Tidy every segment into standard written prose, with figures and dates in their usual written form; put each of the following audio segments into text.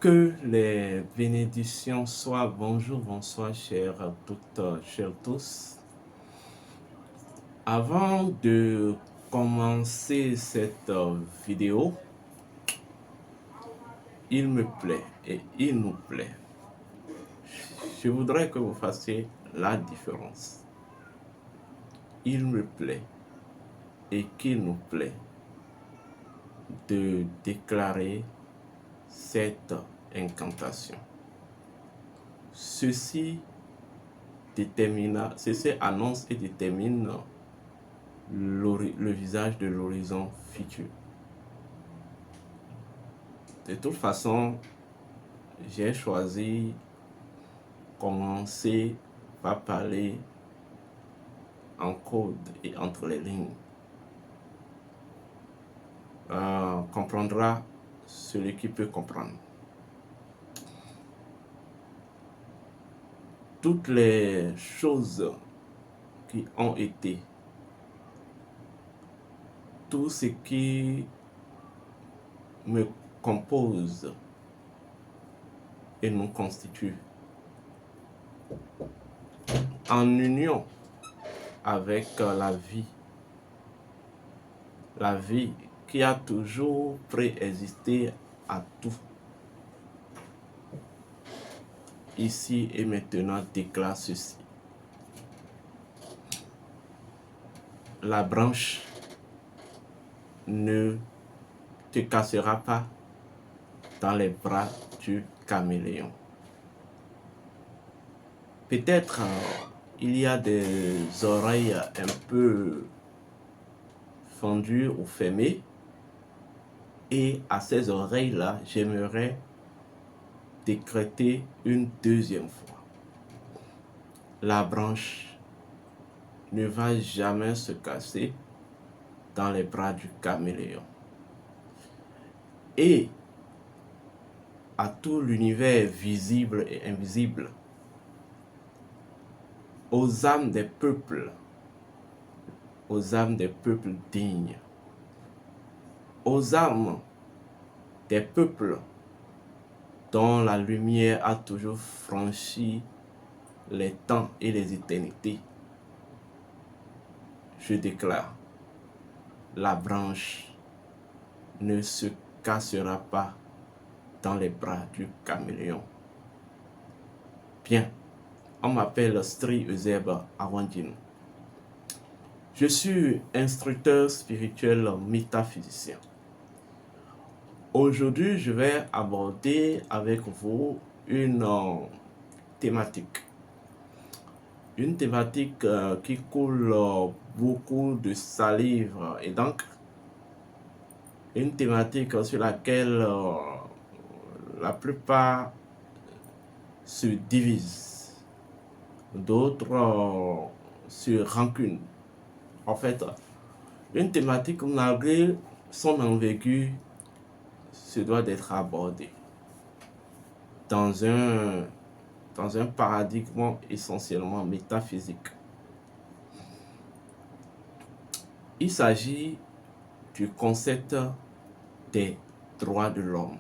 Que les bénédictions soient, bonjour, bonsoir, chers toutes, chers tous. Avant de commencer cette vidéo, il me plaît et il nous plaît. Je voudrais que vous fassiez la différence. Il me plaît et qu'il nous plaît de déclarer cette incantation. Ceci annonce et détermine le visage de l'horizon futur. De toute façon, j'ai choisi commencer par parler en code et entre les lignes. Comprendra celui qui peut comprendre. Toutes les choses qui ont été, tout ce qui me compose et nous constitue en union avec la vie qui a toujours préexisté à tout. Ici et maintenant déclare ceci. La branche ne te cassera pas dans les bras du caméléon. Peut-être il y a des oreilles un peu fendues ou fermées, et à ces oreilles-là, j'aimerais décréter une deuxième fois. La branche ne va jamais se casser dans les bras du caméléon. Et à tout l'univers visible et invisible, aux âmes des peuples dignes, aux âmes des peuples dont la lumière a toujours franchi les temps et les éternités, je déclare, la branche ne se cassera pas dans les bras du caméléon. Bien, on m'appelle Sri Euseb Awandjin. Je suis instructeur spirituel métaphysicien. Aujourd'hui, je vais aborder avec vous une thématique. Une thématique qui coule beaucoup de salive et d'encre. Une thématique sur laquelle la plupart se divisent. D'autres se rancunent. En fait, une thématique malgré son envergure se doit d'être abordée dans un paradigme essentiellement métaphysique. Il s'agit du concept des droits de l'homme.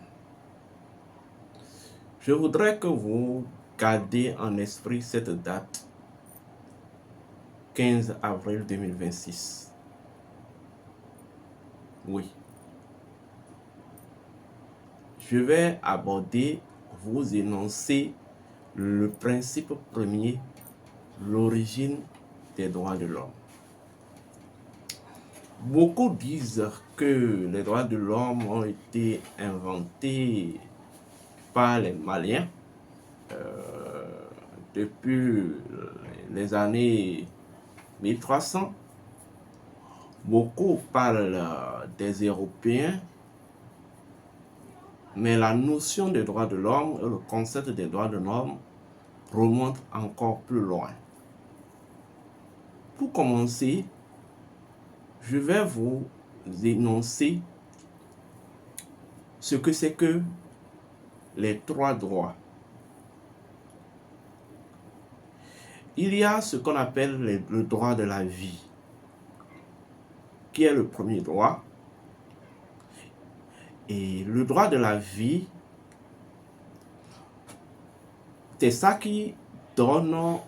Je voudrais que vous gardiez en esprit cette date, 15 avril 2026. Oui. Je vais aborder, vous énoncer le principe premier, l'origine des droits de l'homme. Beaucoup disent que les droits de l'homme ont été inventés par les Maliens depuis les années 1300. Beaucoup parlent des Européens, mais la notion des droits de l'homme et le concept des droits de l'homme remonte encore plus loin. Pour commencer, je vais vous énoncer ce que c'est que les trois droits. Il y a ce qu'on appelle le droit de la vie, qui est le premier droit. Et le droit de la vie c'est ça qui donne,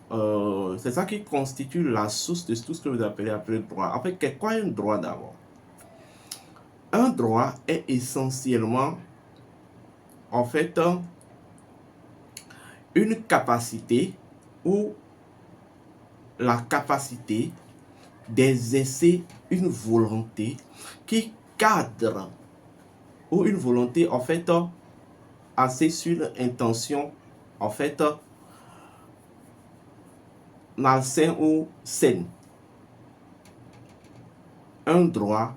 c'est ça qui constitue la source de tout ce que vous appelez droit. En fait, c'est quoi un droit d'abord? Un droit est essentiellement, en fait, une capacité ou la capacité d'exercer une volonté qui cadre, ou une volonté, en fait, assez sur l'intention, en fait, malsain ou saine. Un droit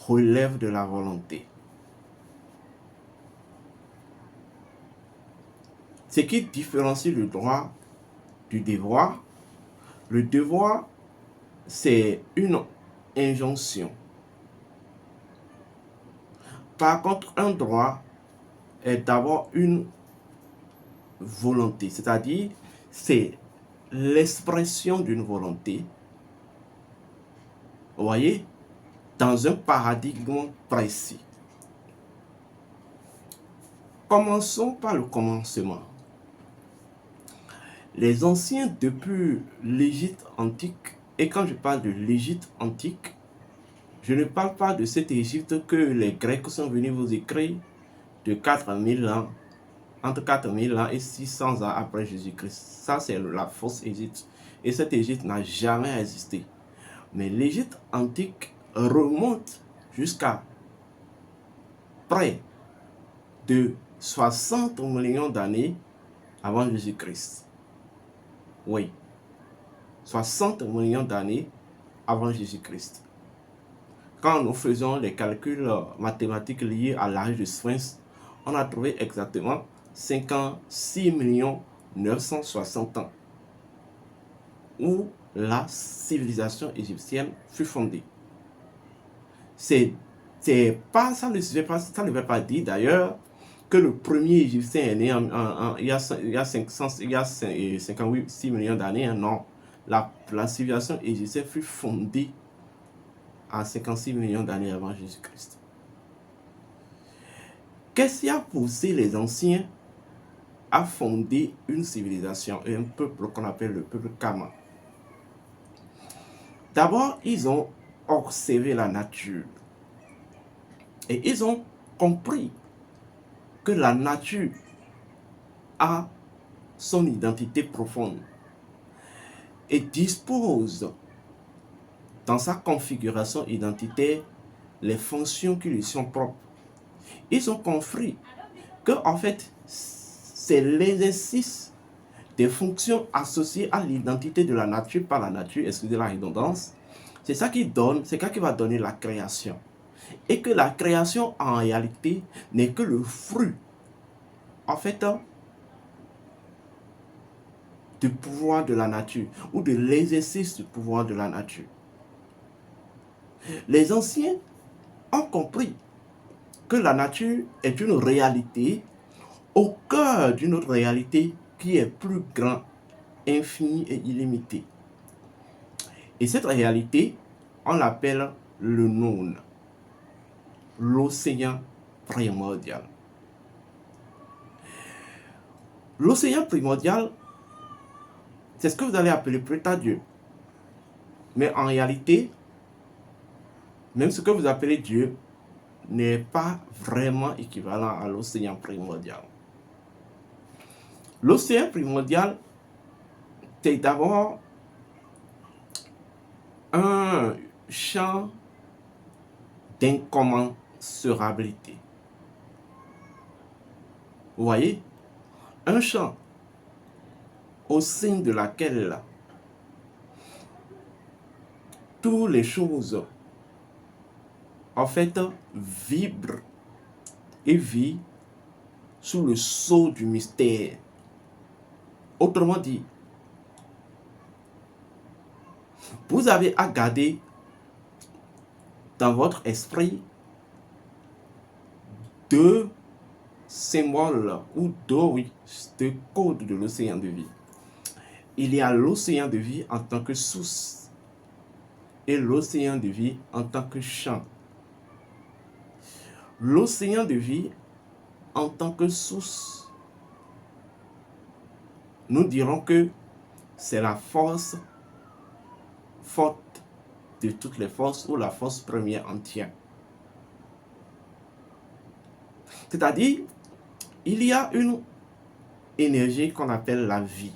relève de la volonté. Ce qui différencie le droit du devoir, le devoir, c'est une injonction. Par contre, un droit est d'abord une volonté, c'est-à-dire c'est l'expression d'une volonté, vous voyez, dans un paradigme précis. Commençons par le commencement. Les anciens, depuis l'Égypte antique, et quand je parle de l'Égypte antique, je ne parle pas de cette Égypte que les Grecs sont venus vous écrire de 4000 ans, entre 4000 ans et 600 ans après Jésus-Christ. Ça, c'est la fausse Égypte. Et cette Égypte n'a jamais existé. Mais l'Égypte antique remonte jusqu'à près de 60 millions d'années avant Jésus-Christ. Oui, 60 millions d'années avant Jésus-Christ. Quand nous faisons les calculs mathématiques liés à l'âge de Sphinx, on a trouvé exactement 56 960 ans où la civilisation égyptienne fut fondée. C'est pas, ça ne veut pas dire d'ailleurs que le premier Égyptien est né il y a 56 millions d'années. Non, la civilisation égyptienne fut fondée à 56 millions d'années avant Jésus-Christ. Qu'est-ce qui a poussé les anciens à fonder une civilisation et un peuple qu'on appelle le peuple Kama? D'abord, ils ont observé la nature et ils ont compris que la nature a son identité profonde et dispose dans sa configuration identitaire les fonctions qui lui sont propres. Ils ont compris que en fait c'est l'exercice des fonctions associées à l'identité de la nature par la nature, excusez la redondance, c'est ça qui va donner la création. Et que la création en réalité n'est que le fruit en fait du pouvoir de la nature ou de l'exercice du pouvoir de la nature. Les anciens ont compris que la nature est une réalité au cœur d'une autre réalité qui est plus grande, infinie et illimitée. Et cette réalité, on l'appelle le Noun, l'océan primordial. L'océan primordial, c'est ce que vous allez appeler plus tard Dieu. Mais en réalité, même ce que vous appelez Dieu n'est pas vraiment équivalent à l'océan primordial. L'océan primordial, c'est d'abord un champ d'incommensurabilité. Vous voyez, un champ au sein de laquelle toutes les choses en fait vibrent et vivent sous le sceau du mystère. Autrement dit, vous avez à garder dans votre esprit deux symboles ou deux codes de l'océan de vie. Il y a l'océan de vie en tant que source et l'océan de vie en tant que champ. L'océan de vie en tant que source nous dirons que c'est la force forte de toutes les forces ou la force première entière. C'est-à-dire, il y a une énergie qu'on appelle la vie.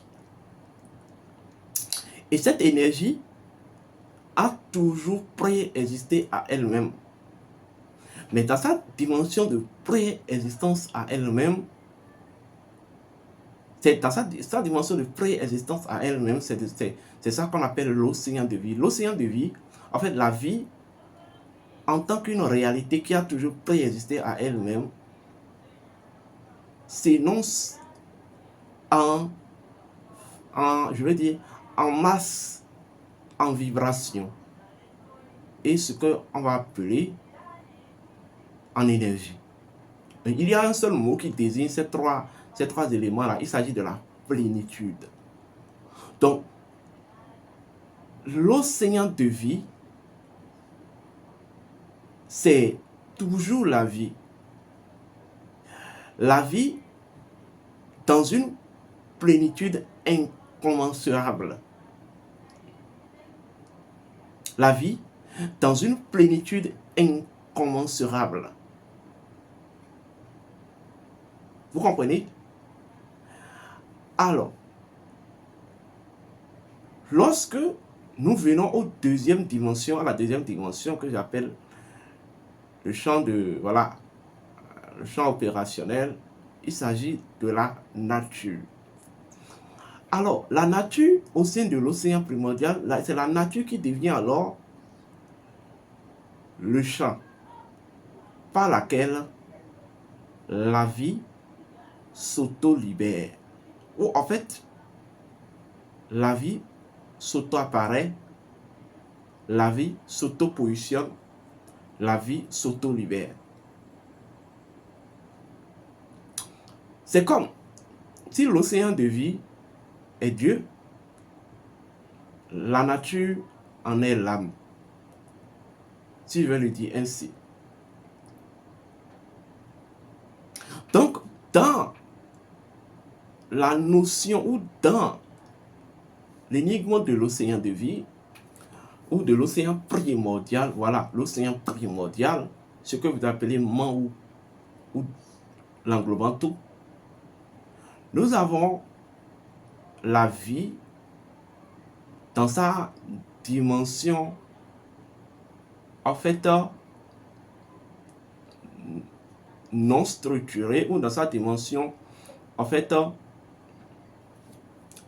Et cette énergie a toujours préexisté à elle-même. Mais dans sa dimension de préexistence à elle-même, c'est dans sa dimension de préexistence à elle-même, c'est ça qu'on appelle l'océan de vie. L'océan de vie, en fait, la vie, en tant qu'une réalité qui a toujours préexisté à elle-même, s'énonce je veux dire, en masse, en vibration, et ce qu'on va appeler en énergie. Il y a un seul mot qui désigne ces trois éléments-là. Il s'agit de la plénitude. Donc, l'océan de vie, c'est toujours la vie. La vie dans une plénitude incommensurable. La vie dans une plénitude incommensurable. Vous comprenez? Alors, lorsque nous venons à la deuxième dimension que j'appelle le champ le champ opérationnel, il s'agit de la nature. Alors, la nature au sein de l'océan primordial, c'est la nature qui devient alors le champ par laquelle la vie s'auto-libère. Ou en fait, la vie s'auto-apparaît, la vie s'auto-positionne, la vie s'auto-libère. C'est comme si l'océan de vie est Dieu, la nature en est l'âme. Si je vais le dire ainsi. Donc, dans la notion ou dans l'énigme de l'océan de vie ou de l'océan primordial, voilà, l'océan primordial, ce que vous appelez man ou l'englobant tout, nous avons la vie dans sa dimension, en fait, non structurée ou dans sa dimension, en fait,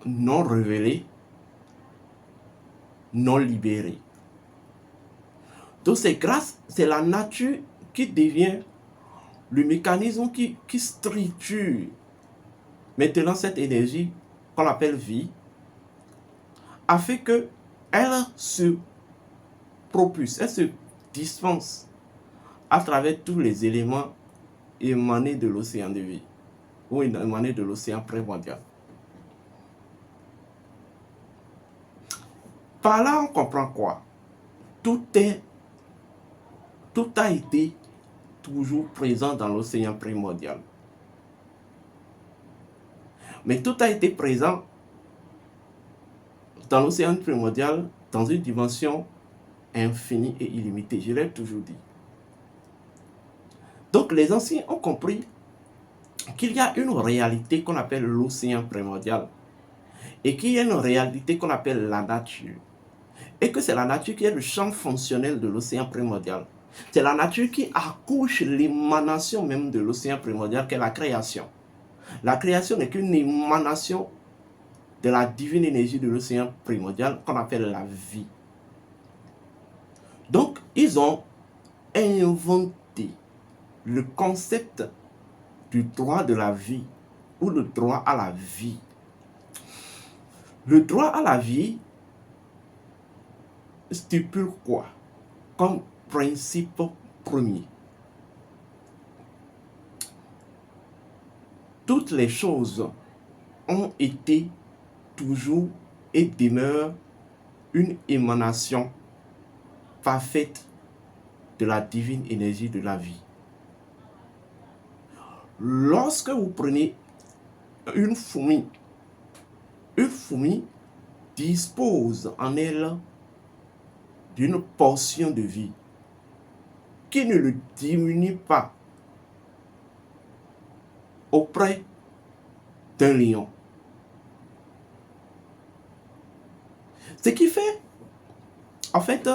non révélée, non libérée. Donc c'est la nature qui devient le mécanisme qui structure maintenant cette énergie qu'on appelle vie, afin que elle se propulse, elle se dispense à travers tous les éléments émanés de l'océan de vie ou émanés de l'océan primordial. Par là, on comprend quoi? Tout a été toujours présent dans l'océan primordial. Mais tout a été présent dans l'océan primordial dans une dimension infinie et illimitée. Je l'ai toujours dit. Donc les anciens ont compris qu'il y a une réalité qu'on appelle l'océan primordial et qu'il y a une réalité qu'on appelle la nature. Et que c'est la nature qui est le champ fonctionnel de l'océan primordial. C'est la nature qui accouche l'émanation même de l'océan primordial qu'est la création. La création n'est qu'une émanation de la divine énergie de l'océan primordial qu'on appelle la vie. Donc, ils ont inventé le concept du droit de la vie ou le droit à la vie. Le droit à la vie stipule quoi comme principe premier? Toutes les choses ont été toujours et demeurent une émanation parfaite de la divine énergie de la vie. Lorsque vous prenez une fourmi une fourmi dispose en elle d'une portion de vie qui ne le diminue pas auprès d'un lion. Ce qui fait, en fait,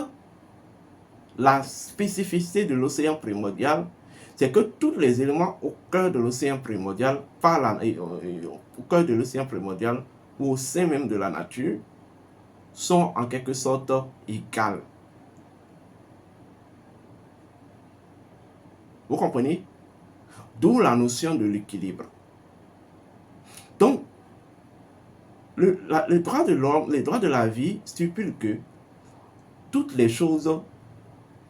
la spécificité de l'océan primordial, c'est que tous les éléments au cœur de l'océan primordial, au cœur de l'océan primordial ou au sein même de la nature, sont en quelque sorte égales. Vous comprenez? D'où la notion de l'équilibre. Donc, les droits de l'homme, les droits de la vie stipulent que toutes les choses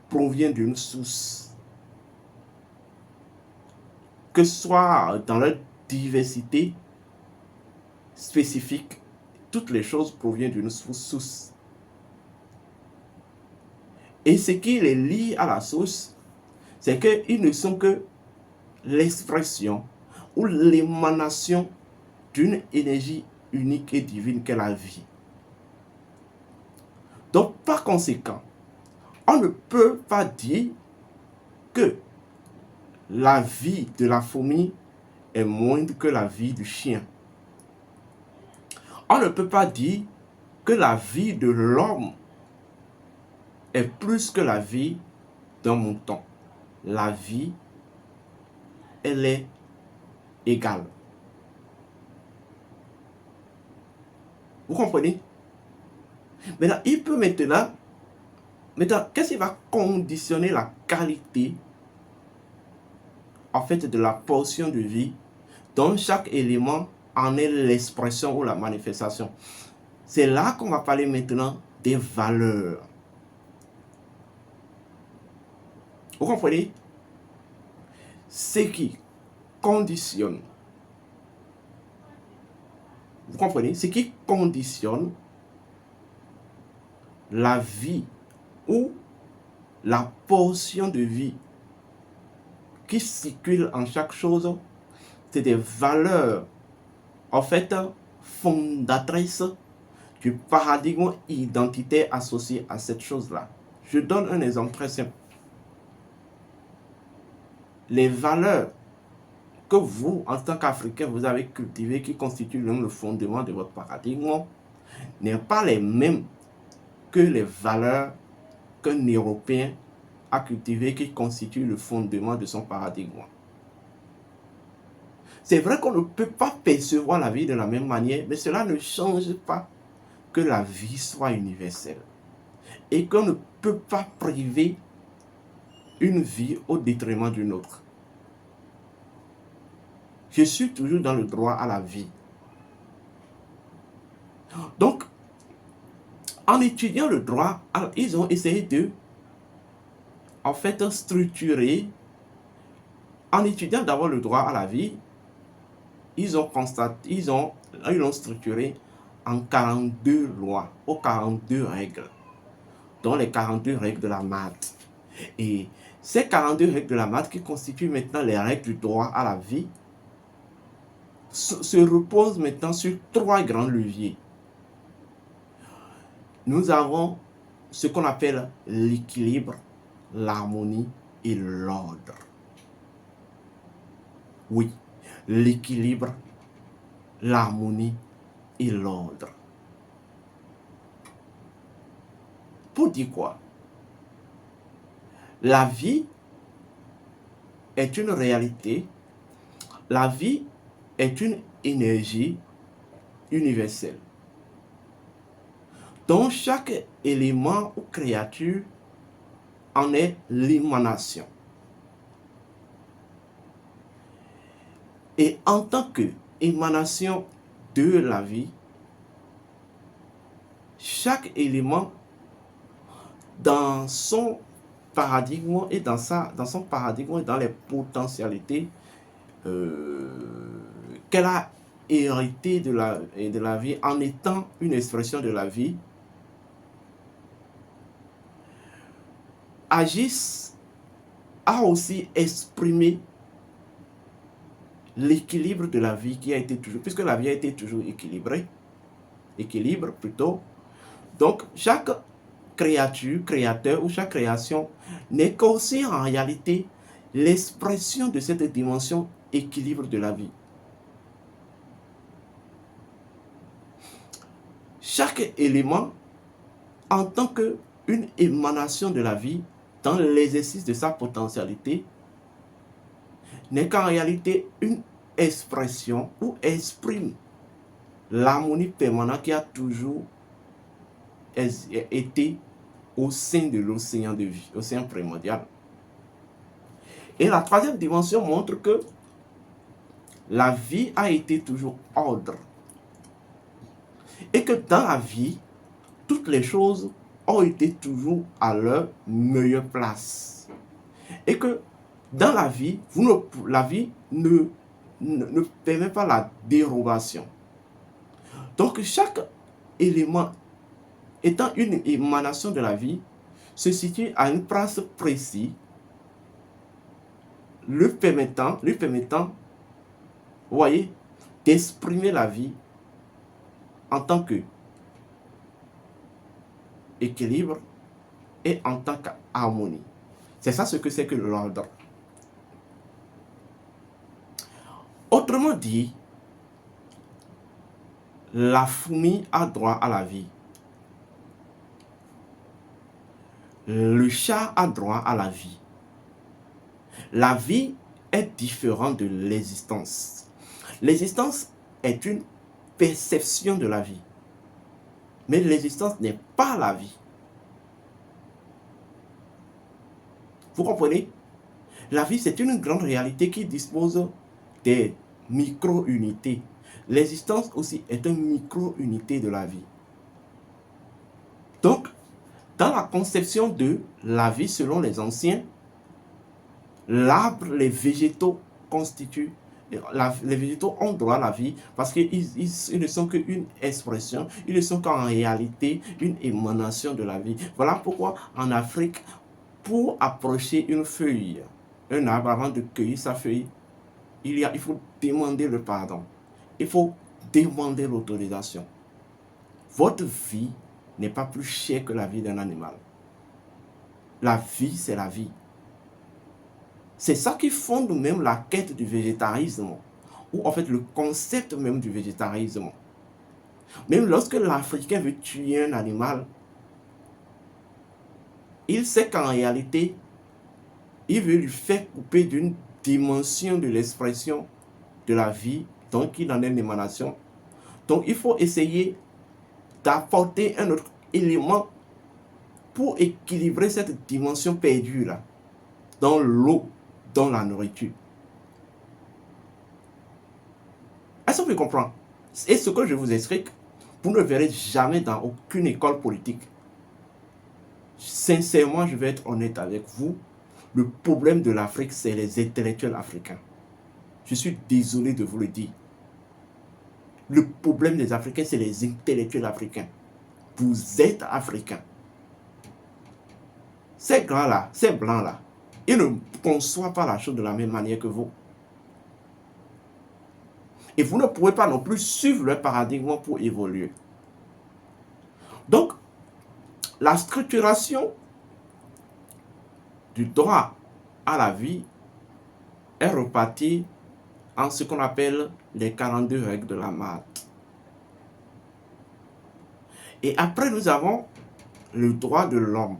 proviennent d'une source, que ce soit dans leur diversité spécifique, toutes les choses proviennent d'une source. Et ce qui les lie à la source, c'est qu'ils ne sont que l'expression ou l'émanation d'une énergie unique et divine qu'est la vie. Donc, par conséquent, on ne peut pas dire que la vie de la fourmi est moindre que la vie du chien. On ne peut pas dire que la vie de l'homme est plus que la vie d'un mouton. La vie, elle est égale. Vous comprenez? Maintenant, il peut maintenant, qu'est-ce qui va conditionner la qualité en fait de la portion de vie dont chaque élément en est l'expression ou la manifestation? C'est là qu'on va parler maintenant des valeurs. Vous comprenez? Ce qui conditionne, vous comprenez? Ce qui conditionne la vie ou la portion de vie qui circule en chaque chose, c'est des valeurs en fait fondatrices du paradigme identitaire associé à cette chose-là. Je donne un exemple très simple. Les valeurs que vous, en tant qu'Africain, vous avez cultivées, qui constituent même le fondement de votre paradigme, n'est pas les mêmes que les valeurs qu'un Européen a cultivées, qui constituent le fondement de son paradigme. C'est vrai qu'on ne peut pas percevoir la vie de la même manière, mais cela ne change pas que la vie soit universelle et qu'on ne peut pas priver une vie au détriment d'une autre. Je suis toujours dans le droit à la vie. Donc, en étudiant le droit, ils ont essayé de, en fait, structurer, en étudiant d'abord le droit à la vie, ils l'ont structuré en 42 lois, aux 42 règles, dont les 42 règles de la maths. Et ces 42 règles de la maths, qui constituent maintenant les règles du droit à la vie, se reposent maintenant sur 3 grands leviers. Nous avons ce qu'on appelle l'équilibre, l'harmonie et l'ordre. Oui, l'équilibre, l'harmonie et l'ordre. Pour dire quoi? La vie est une réalité. La vie est une énergie universelle, dont chaque élément ou créature en est l'émanation. Et en tant qu'émanation de la vie, chaque élément dans son paradigme et dans son paradigme et dans les potentialités qu'elle a héritées de la vie en étant une expression de la vie, agissent à aussi exprimer l'équilibre de la vie qui a été toujours, puisque la vie a été toujours équilibrée, équilibre plutôt. Donc, chaque créature, créateur ou chaque création n'est qu'aussi en réalité l'expression de cette dimension équilibre de la vie. Chaque élément, en tant qu'une émanation de la vie, dans l'exercice de sa potentialité, n'est qu'en réalité une expression ou exprime l'harmonie permanente qui a toujours été au sein de l'océan de vie, l'océan primordial. Et la troisième dimension montre que la vie a été toujours ordre. Et que dans la vie, toutes les choses ont été toujours à leur meilleure place. Et que dans la vie, la vie ne permet pas la dérogation. Donc chaque élément étant une émanation de la vie, se situe à une place précise, lui permettant, vous voyez, d'exprimer la vie en tant que équilibre et en tant qu'harmonie. C'est ça ce que c'est que l'ordre. Autrement dit, la fourmi a droit à la vie. Le chat a droit à la vie. La vie est différente de l'existence. L'existence est une perception de la vie. Mais l'existence n'est pas la vie. Vous comprenez? La vie, c'est une grande réalité qui dispose des micro-unités. L'existence aussi est une micro-unité de la vie. Donc, dans la conception de la vie selon les anciens, l'arbre, les végétaux constituent, les végétaux ont droit à la vie parce qu'ils ne sont qu'une expression, ils ne sont qu'en réalité une émanation de la vie. Voilà pourquoi en Afrique, pour approcher une feuille, un arbre, avant de cueillir sa feuille, il faut demander le pardon. Il faut demander l'autorisation. Votre vie n'est pas plus chère que la vie d'un animal. La vie, c'est la vie. C'est ça qui fonde même la quête du végétarisme, ou en fait le concept même du végétarisme. Même lorsque l'Africain veut tuer un animal, il sait qu'en réalité, il veut lui faire couper d'une dimension de l'expression de la vie, donc il en est une émanation. Donc il faut essayer d'apporter un autre élément pour équilibrer cette dimension perdue là, dans l'eau, dans la nourriture. Est-ce que vous comprenez? Et ce que je vous explique, vous ne le verrez jamais dans aucune école politique. Sincèrement, je vais être honnête avec vous, le problème de l'Afrique, c'est les intellectuels africains. Je suis désolé de vous le dire. Le problème des Africains, c'est les intellectuels africains. Vous êtes africains. Ces grands-là, ces blancs-là, ils ne conçoivent pas la chose de la même manière que vous. Et vous ne pouvez pas non plus suivre leur paradigme pour évoluer. Donc, la structuration du droit à la vie est repartie en ce qu'on appelle les 42 règles de la Malte. Et après, nous avons le droit de l'homme.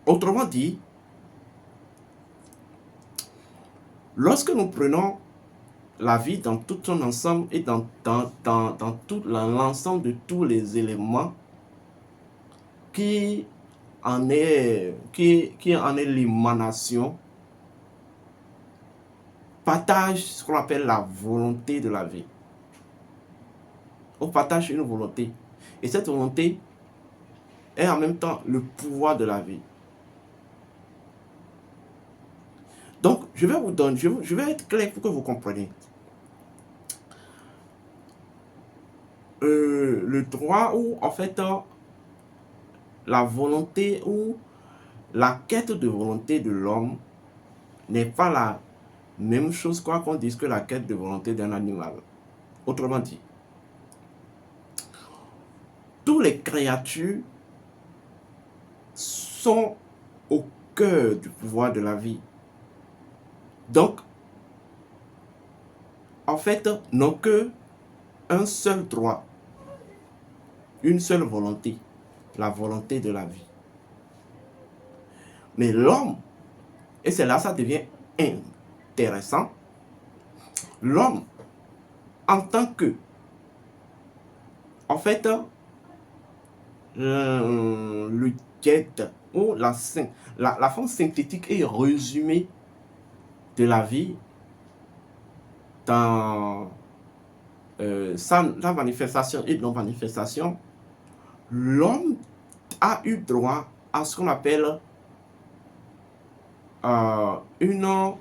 Autrement dit, lorsque nous prenons la vie dans tout son ensemble et dans tout l'ensemble de tous les éléments qui en est l'émanation, partage ce qu'on appelle la volonté de la vie. On partage une volonté. Et cette volonté est en même temps le pouvoir de la vie. Donc, je vais vous donner, je vais être clair pour que vous compreniez. Le droit ou en fait la volonté ou la quête de volonté de l'homme n'est pas la même chose quoi qu'on dise que la quête de volonté d'un animal. Autrement dit, toutes les créatures sont au cœur du pouvoir de la vie. Donc, en fait, n'ont qu'un seul droit, une seule volonté, la volonté de la vie. Mais l'homme, et c'est là que ça devient intéressant, l'homme, en tant que, en fait, le jet ou la forme synthétique et résumée de la vie dans la manifestation et non-manifestation, l'homme a eu droit à ce qu'on appelle une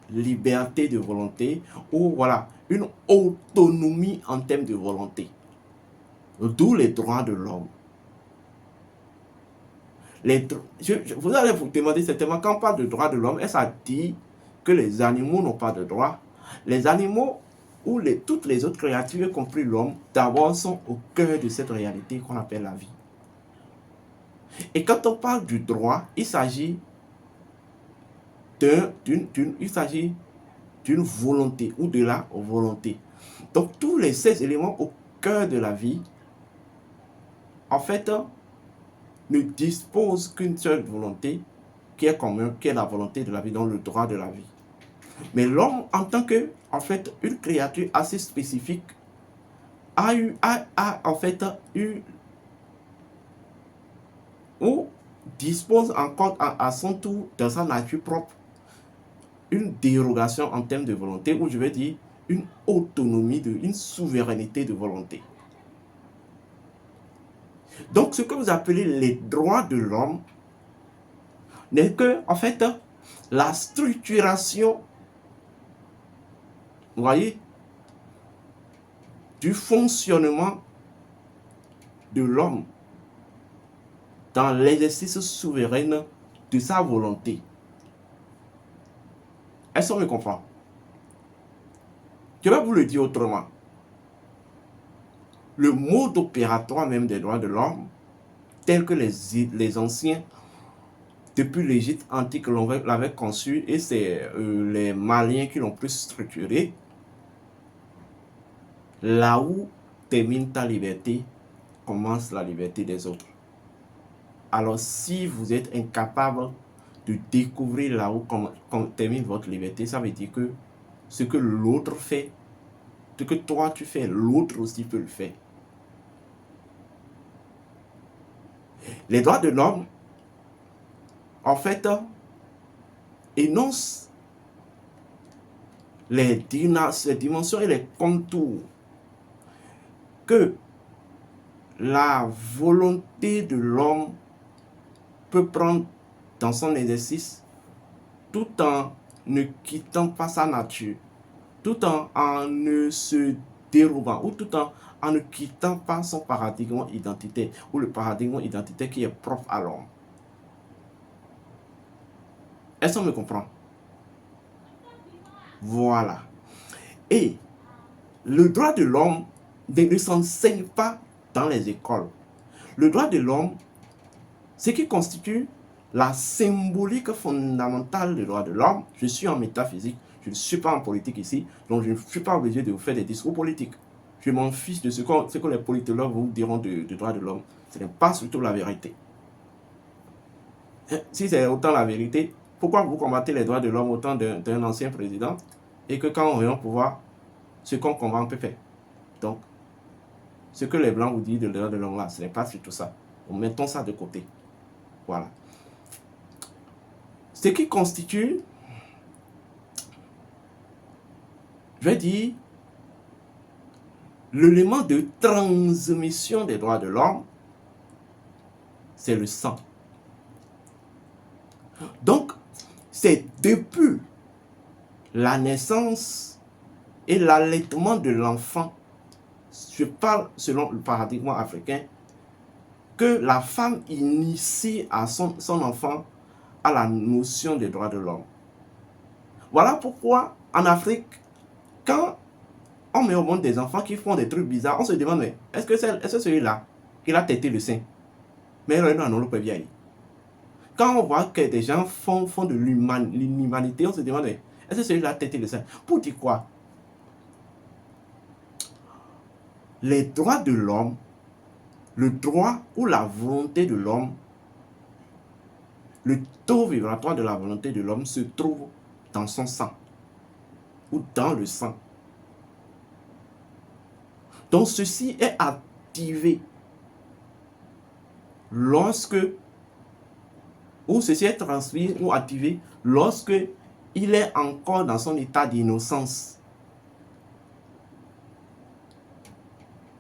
liberté de volonté ou voilà, une autonomie en termes de volonté. D'où les droits de l'homme. Vous allez vous demander certainement, quand on parle de droits de l'homme, est-ce à dire que les animaux n'ont pas de droits? Les animaux ou toutes les autres créatures, y compris l'homme, d'abord sont au cœur de cette réalité qu'on appelle la vie. Et quand on parle du droit, il s'agit d'une volonté ou de la volonté. Donc tous ces éléments au cœur de la vie, en fait, ne disposent qu'une seule volonté qui est commune, qui est la volonté de la vie, donc le droit de la vie. Mais l'homme, en tant que, en fait, une créature assez spécifique, a ou dispose encore à son tour, dans sa nature propre, une dérogation en termes de volonté, ou je vais dire une autonomie, une souveraineté de volonté. Donc, ce que vous appelez les droits de l'homme n'est que, en fait, la structuration, vous voyez, du fonctionnement de l'homme dans l'exercice souverain de sa volonté. Est-ce qu'on me comprend? Je vais vous le dire autrement. Le mode opératoire même des droits de l'homme, tel que les anciens, depuis l'Égypte antique, l'avaient conçu, et c'est les Maliens qui l'ont plus structuré. Là où termine ta liberté, commence la liberté des autres. Alors si vous êtes incapable de découvrir là où termine votre liberté, ça veut dire que ce que l'autre fait, ce que toi tu fais, l'autre aussi peut le faire. Les droits de l'homme, en fait, énoncent les dimensions et les contours que la volonté de l'homme peut prendre dans son exercice, tout en ne quittant pas sa nature, tout en ne se dérobant, ou tout en ne quittant pas son paradigme identitaire, ou le paradigme identitaire qui est propre à l'homme. Est-ce qu'on me comprend? Voilà. Et le droit de l'homme ne s'enseigne pas dans les écoles. Le droit de l'homme, ce qui constitue la symbolique fondamentale des droits de l'homme. Je suis en métaphysique, je ne suis pas en politique ici, donc je ne suis pas obligé de vous faire des discours politiques. Je m'en fiche de ce que les politologues vous diront de droits de l'homme. Ce n'est pas surtout la vérité. Si c'est autant la vérité, pourquoi vous combattez les droits de l'homme autant d'un ancien président et que quand on est au pouvoir, ce qu'on combat, on peut faire? Donc, ce que les Blancs vous disent de droits de l'homme là, ce n'est pas surtout ça. Mettons ça de côté. Voilà. Ce qui constitue, je vais dire, l'élément de transmission des droits de l'homme, c'est le sang. Donc, c'est depuis la naissance et l'allaitement de l'enfant, je parle selon le paradigme africain, que la femme initie à son enfant à la notion des droits de l'homme. Voilà pourquoi en Afrique, quand on met au monde des enfants qui font des trucs bizarres, on se demande, mais est-ce que celui-là, il a têté le sein. Mais il n'en a pas bien. Quand on voit que des gens font de l'inhumanité, on se demande, est-ce que celui-là a têté le sein? Pour dire quoi? Les droits de l'homme, le droit ou la volonté de l'homme, le taux vibratoire de la volonté de l'homme se trouve dans son sang ou dans le sang. Donc ceci est activé lorsque, ou ceci est transmis ou activé lorsque il est encore dans son état d'innocence.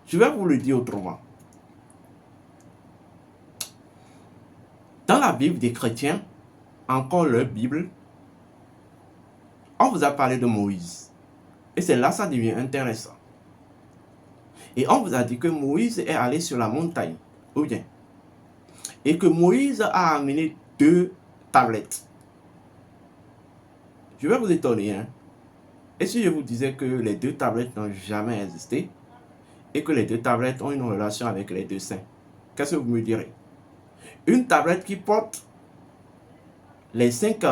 Je vais vous le dire autrement. Dans la Bible des chrétiens, encore leur Bible, on vous a parlé de Moïse. Et c'est là que ça devient intéressant. Et on vous a dit que Moïse est allé sur la montagne. Ou bien. Et que Moïse a amené 2 tablettes. Je vais vous étonner. Et si je vous disais que les 2 tablettes n'ont jamais existé et que les 2 tablettes ont une relation avec les 2 saints, qu'est-ce que vous me direz? Une tablette qui porte les 5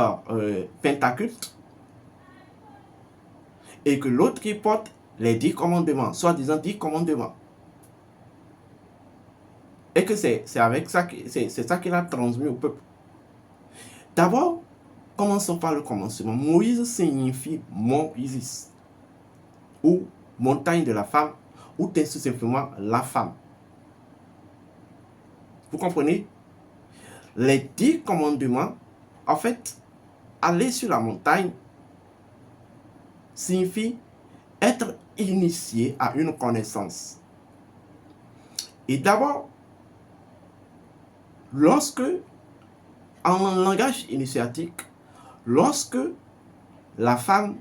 pentacultes et que l'autre qui porte les 10 commandements, soi-disant 10 commandements. Et que c'est avec ça, c'est ça qu'il a transmis au peuple. D'abord, commençons par le commencement. Moïse signifie Mont Isis, ou montagne de la femme, ou tout simplement la femme. Vous comprenez? Les 10 commandements, en fait, aller sur la montagne signifie être initié à une connaissance. Et d'abord, lorsque, en langage initiatique, lorsque la femme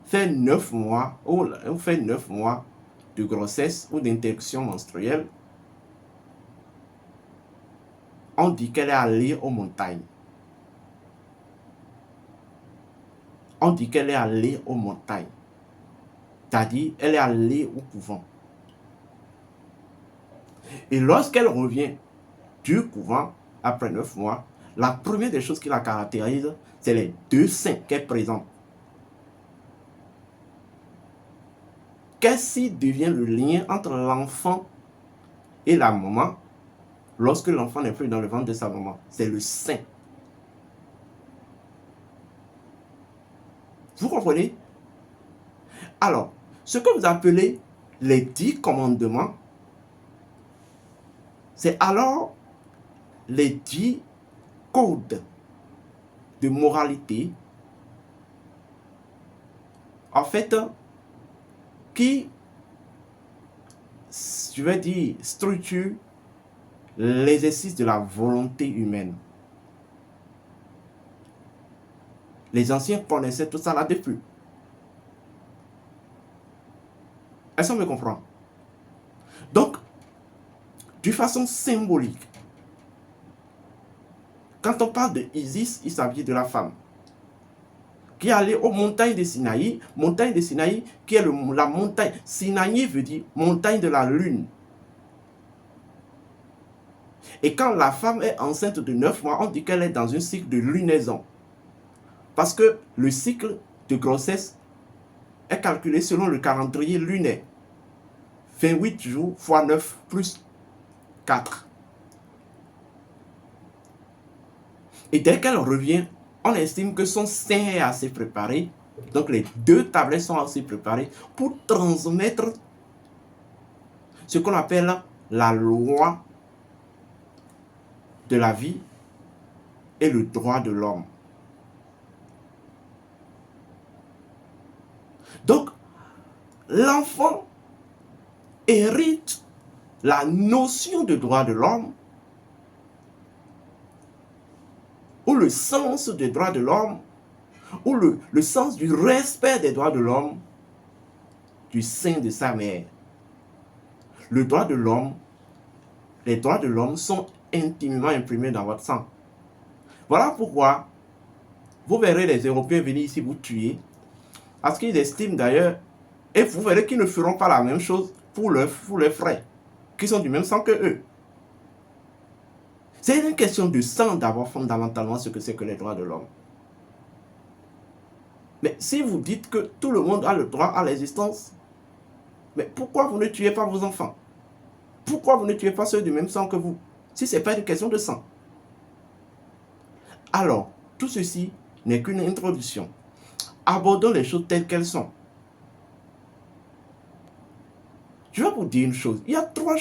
fait 9 mois ou fait 9 mois de grossesse ou d'interruption menstruelle, on dit qu'elle est allée aux montagnes. On dit qu'elle est allée aux montagnes. C'est-à-dire, elle est allée au couvent. Et lorsqu'elle revient du couvent, après 9 mois, la première des choses qui la caractérise, c'est les 2 saints qu'elle présente. Qu'est-ce qui devient le lien entre l'enfant et la maman lorsque l'enfant n'est plus dans le ventre de sa maman? C'est le sein. Vous comprenez? Alors, ce que vous appelez les 10 commandements, c'est alors les 10 codes de moralité, en fait, qui, je vais dire, structure l'exercice de la volonté humaine. Les anciens connaissaient tout ça là-dessus. Est-ce qu'on me comprend? Donc, de façon symbolique, quand on parle de Isis, il s'agit de la femme qui est allée aux montagnes de Sinaï. Montagne de Sinaï, qui est la montagne. Sinaï veut dire montagne de la lune. Et quand la femme est enceinte de 9 mois, on dit qu'elle est dans un cycle de lunaison. Parce que le cycle de grossesse est calculé selon le calendrier lunaire. 28 jours fois 9 plus 4. Et dès qu'elle revient, on estime que son sein est assez préparé. Donc les 2 tablettes sont assez préparées pour transmettre ce qu'on appelle la loi de la vie et le droit de l'homme. Donc, l'enfant hérite la notion de droit de l'homme ou le sens des droits de l'homme ou le sens du respect des droits de l'homme du sein de sa mère. Le droit de l'homme, les droits de l'homme sont intimement imprimés dans votre sang. Voilà pourquoi vous verrez les Européens venir ici vous tuer, parce qu'ils estiment d'ailleurs, et vous verrez qu'ils ne feront pas la même chose pour leurs frères qui sont du même sang que eux. C'est une question de sang d'abord, fondamentalement, ce que c'est que les droits de l'homme. Mais si vous dites que tout le monde a le droit à l'existence, mais pourquoi vous ne tuez pas vos enfants? Pourquoi vous ne tuez pas ceux du même sang que vous? Si ce n'est pas une question de sang. Alors, tout ceci n'est qu'une introduction. Abordons les choses telles qu'elles sont. Je vais vous dire une chose. Il y a trois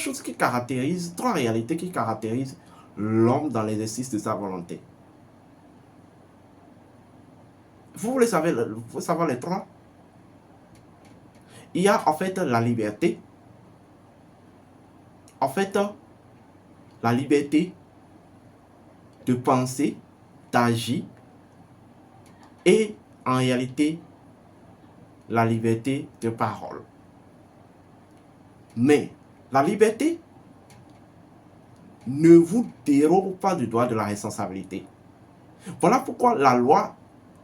réalités qui caractérisent l'homme dans l'exercice de sa volonté. Vous voulez savoir les trois? Il y a en fait la liberté. En fait, la liberté de penser, d'agir et en réalité la liberté de parole. Mais la liberté ne vous dérobe pas du droit de la responsabilité. Voilà pourquoi la loi,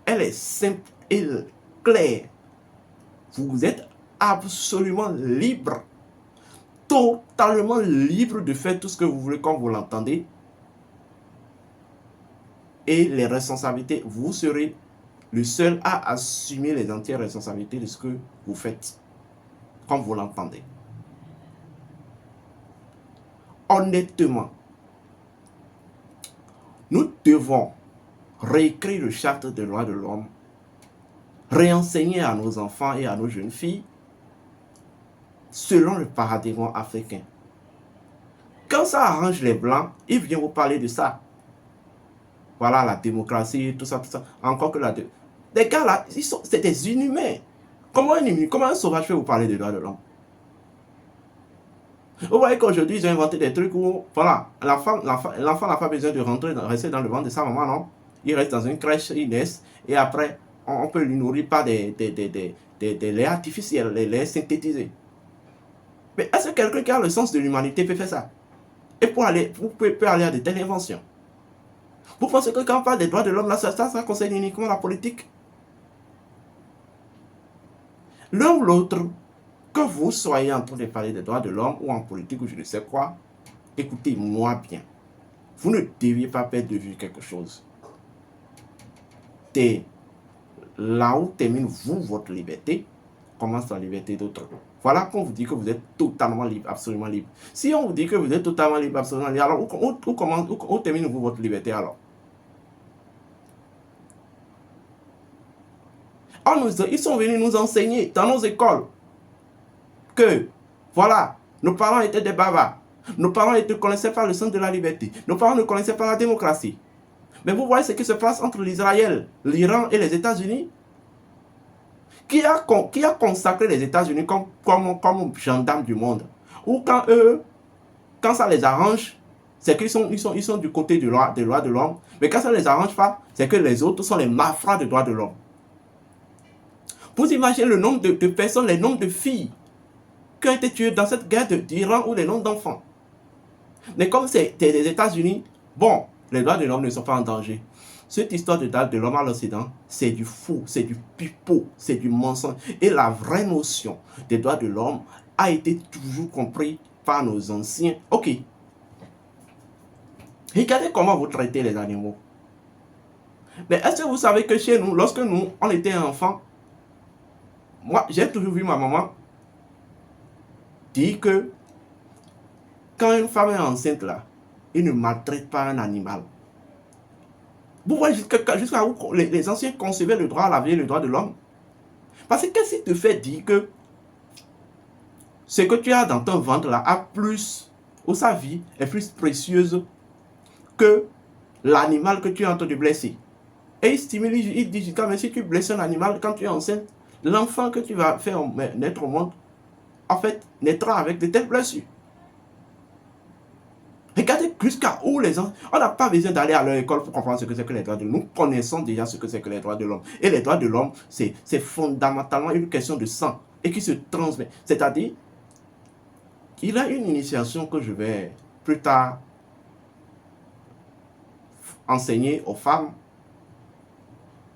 elle est simple et claire. Vous êtes absolument libre, totalement libre de faire tout ce que vous voulez quand vous l'entendez. Et les responsabilités, vous serez le seul à assumer les entières responsabilités de ce que vous faites quand vous l'entendez. Honnêtement, nous devons réécrire le charte des droits de l'homme, réenseigner à nos enfants et à nos jeunes filles selon le paradigme africain. Quand ça arrange les Blancs, ils viennent vous parler de ça. Voilà, la démocratie, tout ça, tout ça. Encore que les gars là, c'est des inhumains. Comment un sauvage fait vous parler des droits de l'homme? Vous voyez qu'aujourd'hui, ils ont inventé des trucs où, voilà, l'enfant n'a pas besoin de rester dans le ventre de sa maman, non? Il reste dans une crèche, il naît, et après, on peut lui nourrir par des laits artificiels, les laits synthétisés. Mais est-ce que quelqu'un qui a le sens de l'humanité peut faire ça? Et peut aller à de telles inventions? Vous pensez que quand on parle des droits de l'homme, là, ça concerne uniquement la politique? L'un ou l'autre, que vous soyez en train de parler des droits de l'homme ou en politique ou je ne sais quoi, écoutez-moi bien. Vous ne deviez pas perdre de vue quelque chose. C'est là où termine votre liberté, commence la liberté d'autres. Voilà qu'on vous dit que vous êtes totalement libre, absolument libre. Si on vous dit que vous êtes totalement libre, absolument libre, alors où termine votre liberté alors? Ils sont venus nous enseigner dans nos écoles que, voilà, nos parents étaient des bavards. Nos parents ne connaissaient pas le sens de la liberté. Nos parents ne connaissaient pas la démocratie. Mais vous voyez ce qui se passe entre l'Israël, l'Iran et les États-Unis? Qui a consacré les États-Unis comme gendarmes du monde? Ou quand ça les arrange, c'est qu'ils sont du côté des lois de l'homme. Mais quand ça ne les arrange pas, c'est que les autres sont les malfrats des droits de l'homme. Vous imaginez le nombre de personnes, le nombre de filles qui ont été tuées dans cette guerre d'Iran ou les noms d'enfants. Mais comme c'est les États-Unis, bon, les droits de l'homme ne sont pas en danger. Cette histoire de droits de l'homme à l'Occident, c'est du faux, c'est du pipeau, c'est du mensonge. Et la vraie notion des droits de l'homme a été toujours comprise par nos anciens. Ok. Regardez comment vous traitez les animaux. Mais est-ce que vous savez que chez nous, lorsque on était enfants, moi, j'ai toujours vu ma maman dire que quand une femme est enceinte là, il ne maltraite pas un animal. Vous voyez jusqu'à où les anciens concevaient le droit à la vie et le droit de l'homme. Parce que qu'est-ce qui te fait dire que ce que tu as dans ton ventre là a plus, ou sa vie est plus précieuse que l'animal que tu es en train de blesser? Et il dit, mais si tu blesses un animal quand tu es enceinte, l'enfant que tu vas faire naître au monde, en fait, naîtra avec de telles blessures. Regardez jusqu'à où les gens... On n'a pas besoin d'aller à leur école pour comprendre ce que c'est que les droits de l'homme. Nous connaissons déjà ce que c'est que les droits de l'homme. Et les droits de l'homme, c'est fondamentalement une question de sang et qui se transmet. C'est-à-dire, il y a une initiation que je vais plus tard enseigner aux femmes.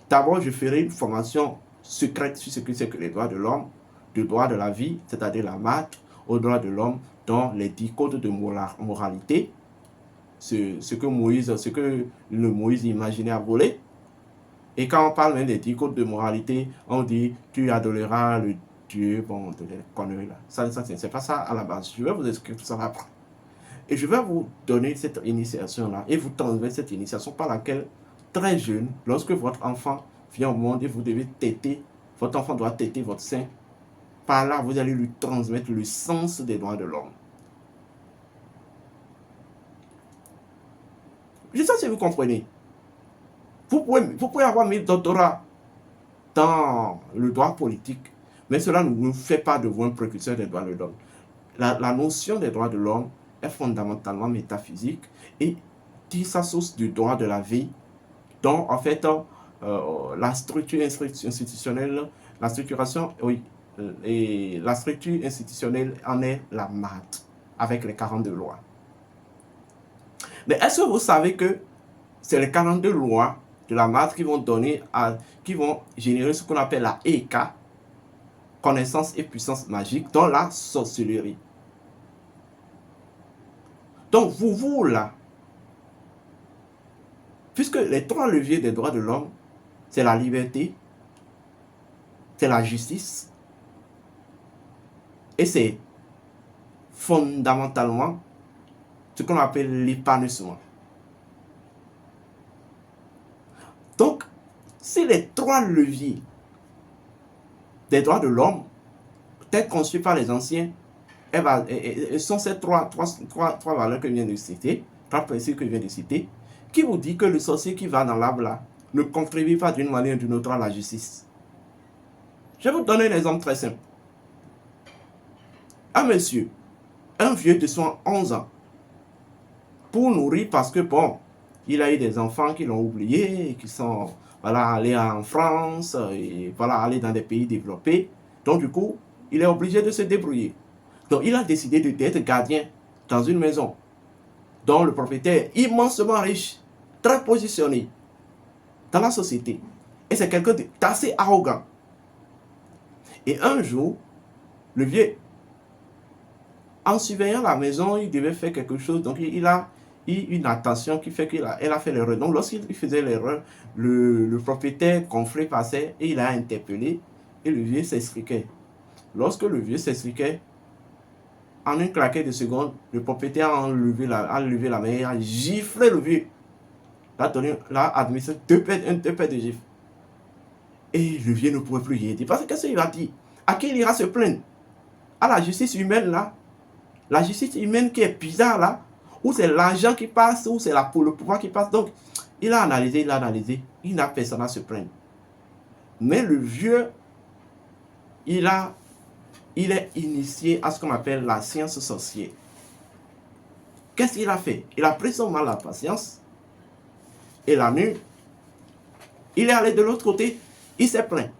D'abord, je ferai une formation secrète sur ce que c'est que les droits de l'homme, le droit de la vie, c'est-à-dire la maths. aux droits de l'homme dans les 10 codes de moralité, ce que le Moïse imaginait à voler. Et quand on parle même des 10 codes de moralité, on dit tu adoreras le Dieu, bon, de les conneries là. Ça c'est pas ça à la base. Je vais vous expliquer tout ça après. Et je vais vous donner cette initiation-là et vous transmettre cette initiation par laquelle, très jeune, lorsque votre enfant vient au monde et vous devez téter, votre enfant doit téter votre sein, par là, vous allez lui transmettre le sens des droits de l'homme. Je sais pas si vous comprenez. Vous pouvez avoir mis doctorat dans le droit politique, mais cela ne vous fait pas de vous un précurseur des droits de l'homme. La notion des droits de l'homme est fondamentalement métaphysique et tire sa source du droit de la vie, dont en fait la structure institutionnelle, la structuration, oui, et la structure institutionnelle en est la MAD, avec les 42 lois. Mais est-ce que vous savez que c'est les 42 lois de la MAD qui vont générer ce qu'on appelle la EK, connaissance et puissance magique, dans la sorcellerie. Donc vous là, puisque les 3 leviers des droits de l'homme, c'est la liberté, c'est la justice, et c'est fondamentalement ce qu'on appelle l'épanouissement. Donc, si les 3 leviers des droits de l'homme, tels conçus par les anciens, sont ces trois valeurs que je viens de citer, 3 principes que je viens de citer, qui vous dit que le sorcier qui va dans l'arbre là ne contribue pas d'une manière ou d'une autre à la justice. Je vais vous donner un exemple très simple. Un monsieur, un vieux de 11 ans, pour nourrir parce que bon, il a eu des enfants qui l'ont oublié, qui sont allés en France, et allés dans des pays développés. Donc du coup, il est obligé de se débrouiller. Donc il a décidé d'être gardien dans une maison dont le propriétaire est immensement riche, très positionné dans la société. Et c'est quelqu'un d'assez arrogant. Et un jour, le vieux, en surveillant la maison, il devait faire quelque chose. Donc il a eu une attention qui fait qu'elle a fait l'erreur. Donc lorsqu'il faisait l'erreur, le propriétaire gonflé passait et il a interpellé. Et le vieux s'expliquait. Lorsque le vieux s'expliquait, en un claquet de secondes, le propriétaire a levé la main et a giflé le vieux. L'a administré 2 paires de gifles. Et le vieux ne pouvait plus y aider. Parce que qu'est-ce qu'il va dire? À qui il ira se plaindre? À la justice humaine là? La justice humaine qui est bizarre là? Ou c'est l'argent qui passe, ou c'est le pouvoir qui passe. Donc, il a analysé, il n'a personne à se plaindre. Mais le vieux, il est initié à ce qu'on appelle la science sorcière. Qu'est-ce qu'il a fait? Il a pris son mal à la patience. Et la nuit, il est allé de l'autre côté, il s'est plaint.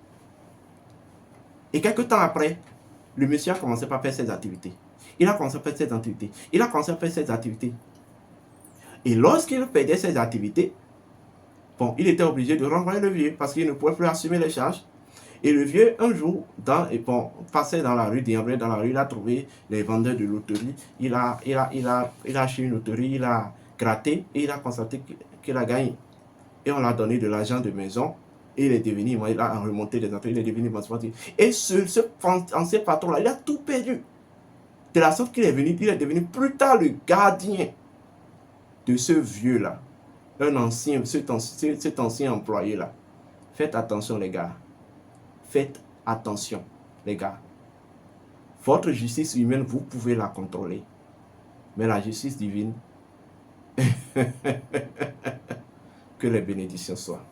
Et quelques temps après, le monsieur a commencé à faire ses activités. Il a commencé à faire ses activités. Et lorsqu'il faisait ses activités, bon, il était obligé de renvoyer le vieux parce qu'il ne pouvait plus assumer les charges. Et le vieux, un jour, passait dans la rue, il a trouvé les vendeurs de loterie. Il a acheté une loterie, il a gratté et il a constaté qu'il a gagné. Et on l'a donné de l'argent de maison. Et il est devenu, il a remonté les entrées, il est devenu emancipateur. Et ce ancien patron-là, il a tout perdu. De la sorte qu'il est devenu plus tard le gardien de ce vieux-là. Cet ancien employé-là. Faites attention, les gars. Faites attention, les gars. Votre justice humaine, vous pouvez la contrôler. Mais la justice divine, que les bénédictions soient.